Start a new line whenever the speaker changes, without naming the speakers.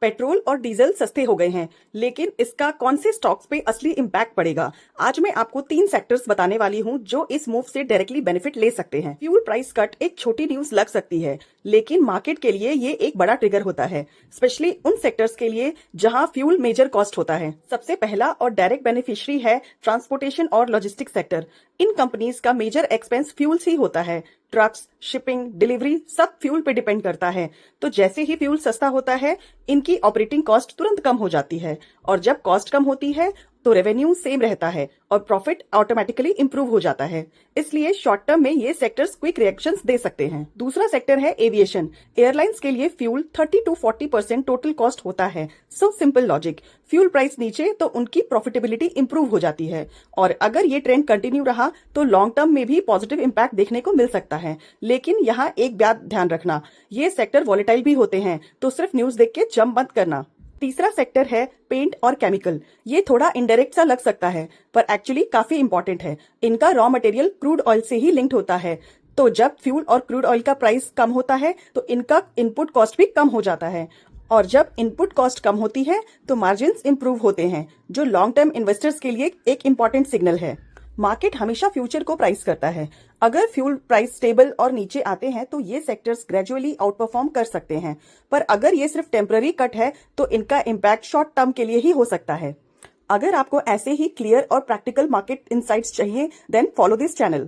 Petrol और diesel सस्ते हो गए हैं, लेकिन इसका कौन से स्टॉक्स पे असली इम्पैक्ट पड़ेगा? आज मैं आपको 3 सेक्टर्स बताने वाली हूँ जो इस मूव से डायरेक्टली बेनिफिट ले सकते हैं। फ्यूल प्राइस कट एक छोटी न्यूज लग सकती है, लेकिन मार्केट के लिए ये एक बड़ा ट्रिगर होता है, स्पेशली उन सेक्टर्स के लिए जहां फ्यूल मेजर कॉस्ट होता है। सबसे पहला और डायरेक्ट बेनिफिशियरी है ट्रांसपोर्टेशन और लॉजिस्टिक सेक्टर। इन कंपनीज का मेजर एक्सपेंस फ्यूल्स ही होता है। ट्रक्स, शिपिंग, डिलीवरी सब फ्यूल पे डिपेंड करता है। तो जैसे ही फ्यूल सस्ता होता है, इनकी ऑपरेटिंग कॉस्ट तुरंत कम हो जाती है, और जब कॉस्ट कम होती है तो रेवेन्यू सेम रहता है और प्रॉफिट ऑटोमेटिकली इंप्रूव हो जाता है। इसलिए शॉर्ट टर्म में ये सेक्टर्स क्विक रिएक्शंस दे सकते हैं। दूसरा सेक्टर है एविएशन। एयरलाइंस के लिए फ्यूल 30 to 40% टोटल कॉस्ट होता है। So simple logic, fuel price नीचे तो उनकी प्रॉफिटेबिलिटी इंप्रूव हो जाती है, और अगर ये ट्रेंड कंटिन्यू रहा तो लॉन्ग टर्म में भी पॉजिटिव इंपैक्ट देखने को मिल सकता है। लेकिन यहाँ एक बात ध्यान रखना, ये सेक्टर वॉलेटाइल भी होते हैं, तो सिर्फ न्यूज देख के जंप मत करना। तीसरा सेक्टर है पेंट और केमिकल। ये थोड़ा इनडायरेक्ट सा लग सकता है, पर एक्चुअली काफी इंपॉर्टेंट है। इनका रॉ मटेरियल क्रूड ऑयल से ही लिंक्ड होता है, तो जब फ्यूल और क्रूड ऑयल का प्राइस कम होता है तो इनका इनपुट कॉस्ट भी कम हो जाता है, और जब इनपुट कॉस्ट कम होती है तो मार्जिन्स इंप्रूव होते हैं, जो लॉन्ग टर्म इन्वेस्टर्स के लिए एक इंपॉर्टेंट सिग्नल है। मार्केट हमेशा फ्यूचर को प्राइस करता है। अगर फ्यूल प्राइस स्टेबल और नीचे आते हैं तो ये सेक्टर्स ग्रेजुअली आउट परफॉर्म कर सकते हैं, पर अगर ये सिर्फ टेम्पररी कट है तो इनका इम्पैक्ट शॉर्ट टर्म के लिए ही हो सकता है। अगर आपको ऐसे ही क्लियर और प्रैक्टिकल मार्केट इंसाइट्स चाहिए, देन फॉलो दिस चैनल।